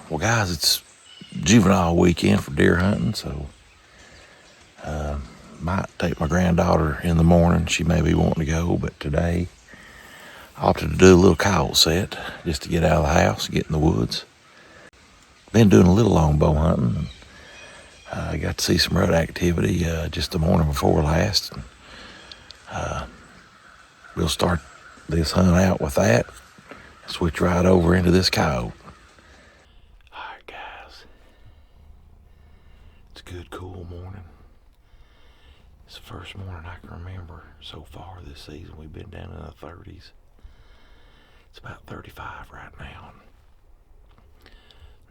Well, guys, it's juvenile weekend for deer hunting, so might take my granddaughter in the morning. She may be wanting to go, but today I opted to do a little coyote set just to get out of the house, get in the woods. Been doing a little longbow hunting. I got to see some rut activity just the morning before last. We'll start this hunt out with that. Switch right over into this coyote. All right, guys. It's a good, cool morning. It's the first morning I can remember so far this season. We've been down in the 30s. It's about 35 right now.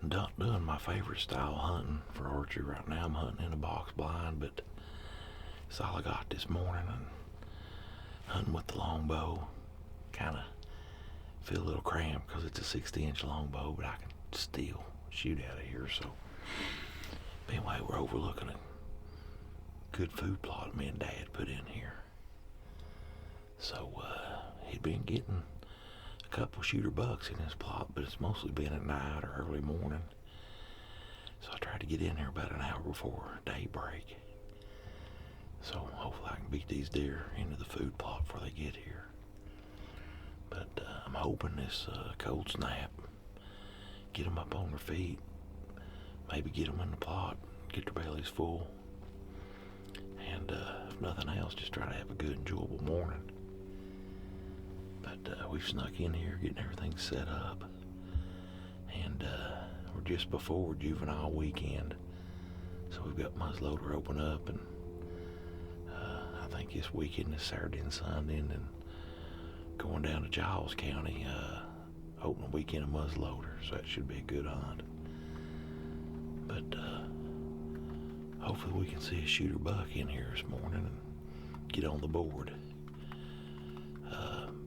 I'm not doing my favorite style hunting for archery right now. I'm hunting in a box blind, but it's all I got this morning. And hunting with the longbow, kind of feel a little cramped because it's a 60-inch longbow, but I can still shoot out of here. So anyway, we're overlooking a good food plot me and Dad put in here. So he'd been getting a couple shooter bucks in his plot, but it's mostly been at night or early morning. So I tried to get in here about an hour before daybreak. So hopefully I can beat these deer into the food plot before they get here. But I'm hoping this cold snap, get them up on their feet, maybe get them in the plot, get their bellies full. And if nothing else, just try to have a good, enjoyable morning. But we've snuck in here, getting everything set up. And we're just before juvenile weekend. So we've got muzzleloader open up, and I think this weekend is Saturday and Sunday, and then going down to Giles County, opening weekend of muzzleloader. So that should be a good hunt. But hopefully we can see a shooter buck in here this morning and get on the board.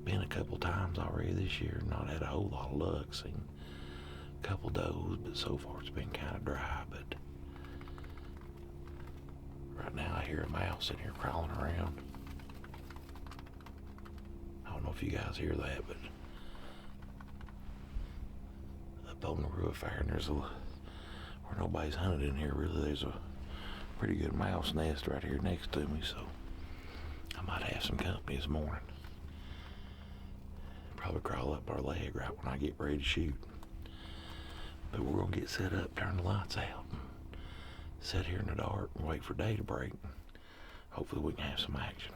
Been a couple times already this year, not had a whole lot of luck. Seen a couple does, but so far it's been kind of dry. But right now I hear a mouse in here crawling around. I don't know if you guys hear that, but up on the roof there, and there's where nobody's hunted in here really, there's a pretty good mouse nest right here next to me, so I might have some company this morning. Probably crawl up our leg right when I get ready to shoot. But we're gonna get set up, turn the lights out, and sit here in the dark and wait for day to break. Hopefully we can have some action.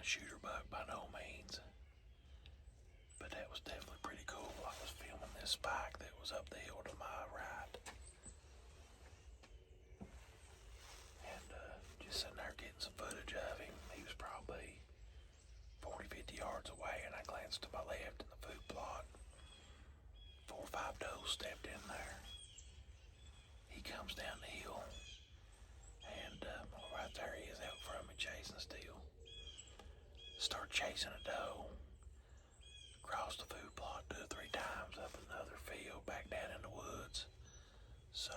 shooter buck by no means, but that was definitely pretty cool. I was filming this spike that was up the hill to my right, and just sitting there getting some footage of him. He was probably 40, 50 yards away, and I glanced to my left in the food plot. 4 or 5 does stepped in there. He comes down the hill, and right there he is out from me chasing still. Start chasing a doe. Crossed the food plot 2 or 3 times up another field, back down in the woods. So,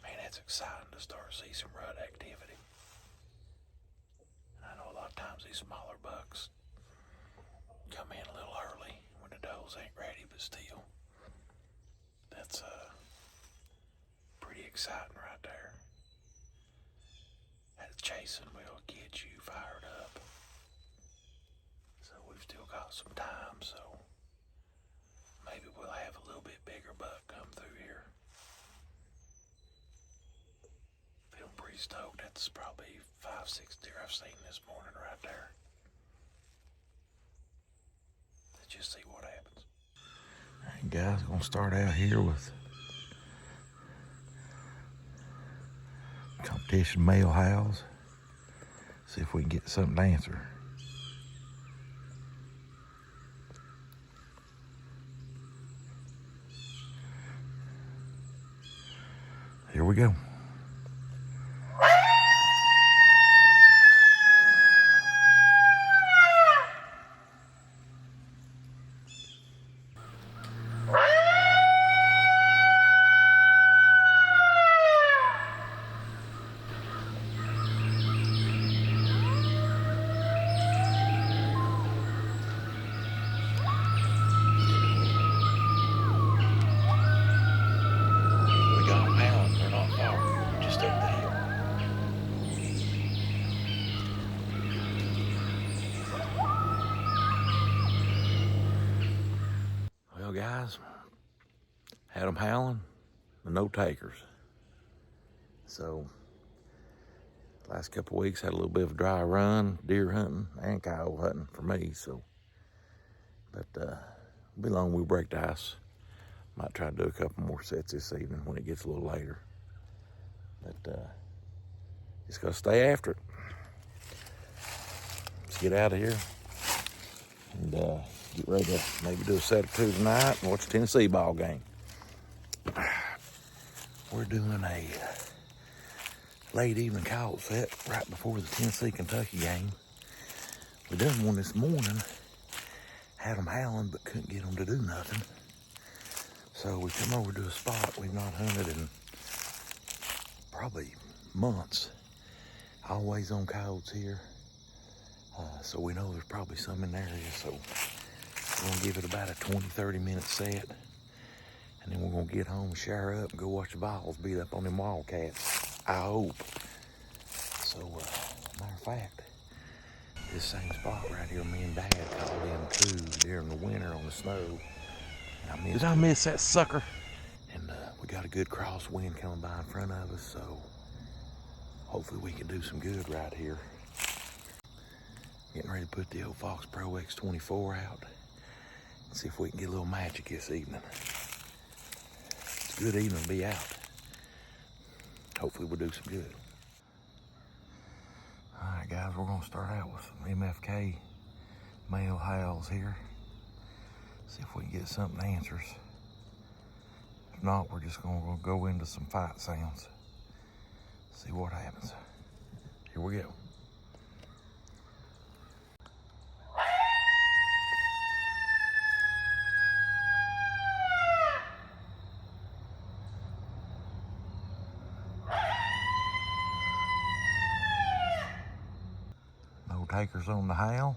man, that's exciting to start to see some rut activity. And I know a lot of times these smaller bucks come in a little early when the does ain't ready, but still, that's pretty exciting right there. That chasing will get you fired up. So we've still got some time, so maybe we'll have a little bit bigger buck come through here. Feeling pretty stoked. That's probably 5, 6 deer I've seen this morning right there. Let's just see what happens. Alright guys, gonna start out here with competition male howls. See if we can get something to answer. Here we go. Well, guys, had them howling, but no takers. So, last couple of weeks had a little bit of a dry run, deer hunting and coyote hunting for me. So, but it'll be long we break the ice. Might try to do a couple more sets this evening when it gets a little later. But just gotta stay after it. Let's get out of here and get ready to maybe do a set or two tonight and watch the Tennessee ball game. We're doing a late evening coyote set right before the Tennessee-Kentucky game. We done one this morning, had them howling but couldn't get them to do nothing. So we come over to a spot we've not hunted in probably months. Always on coyotes here. So we know there's probably some in the area. So we're gonna give it about a 20-30 minute set. And then we're gonna get home, shower up, and go watch the balls beat up on them wildcats. I hope. So, matter of fact, this same spot right here, me and Dad called in too during the winter on the snow. Did I miss that sucker? And we got a good crosswind coming by in front of us, so hopefully we can do some good right here. Getting ready to put the old Fox Pro X24 out and see if we can get a little magic this evening. It's a good evening to be out. Hopefully we'll do some good. All right, guys, we're gonna start out with some MFK male howls here. See if we can get something answers. If not, we're just gonna go into some fight sounds. See what happens. Here we go. No takers on the howl.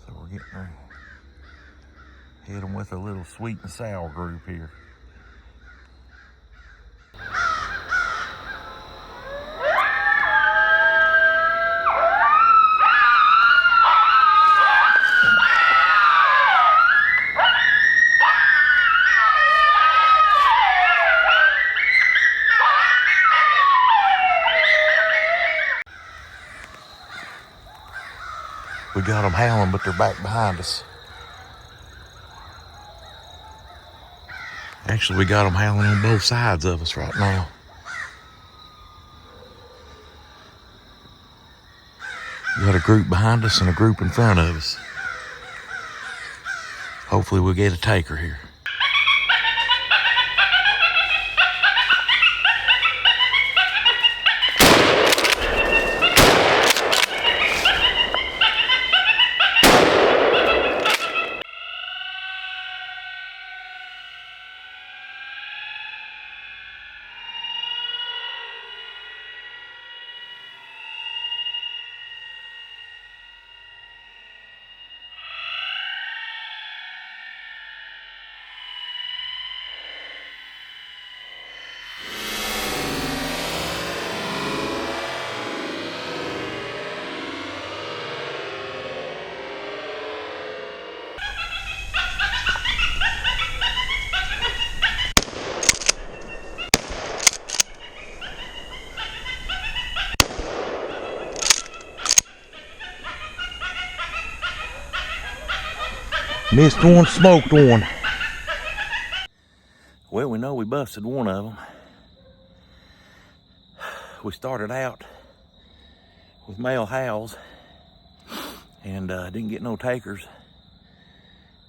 So we're getting ready to hit them with a little sweet and sour group here. We got them howling, but they're back behind us. Actually, we got them howling on both sides of us right now. We got a group behind us and a group in front of us. Hopefully we'll get a taker here. Missed one, smoked one. Well, we know we busted one of them. We started out with male howls and didn't get no takers.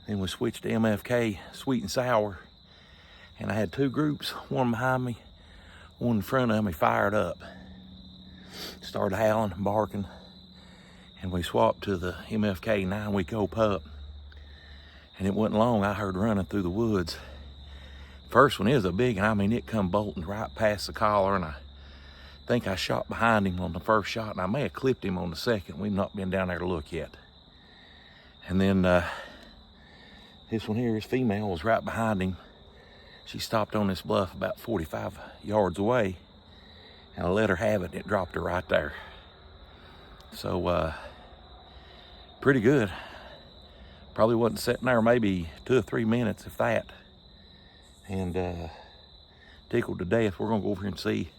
Then we switched to MFK, sweet and sour. And I had two groups, one behind me, one in front of me, fired up. Started howling, barking, and we swapped to the MFK 9-week-old pup. And it wasn't long, I heard running through the woods. First one is a big, and I mean, it come bolting right past the collar, and I think I shot behind him on the first shot, and I may have clipped him on the second. We've not been down there to look yet. And then this one here, his female, was right behind him. She stopped on this bluff about 45 yards away, and I let her have it, and it dropped her right there. So, pretty good. Probably wasn't sitting there maybe 2 or 3 minutes, if that. And tickled to death. We're gonna go over here and see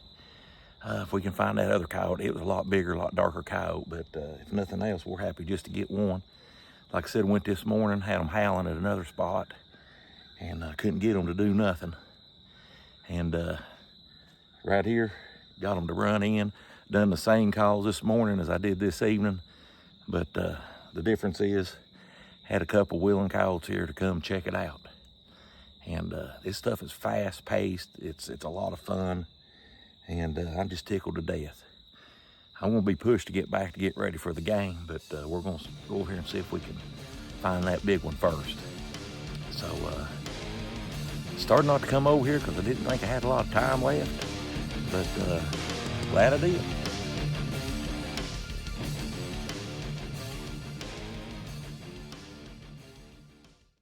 if we can find that other coyote. It was a lot bigger, a lot darker coyote, but if nothing else, we're happy just to get one. Like I said, went this morning, had them howling at another spot, and couldn't get them to do nothing. And right here, got them to run in. Done the same calls this morning as I did this evening, but the difference is, had a couple willing coyotes here to come check it out. And this stuff is fast paced. It's a lot of fun. And I'm just tickled to death. I won't be pushed to get back to get ready for the game, but we're gonna go over here and see if we can find that big one first. So started not to come over here because I didn't think I had a lot of time left, but glad I did.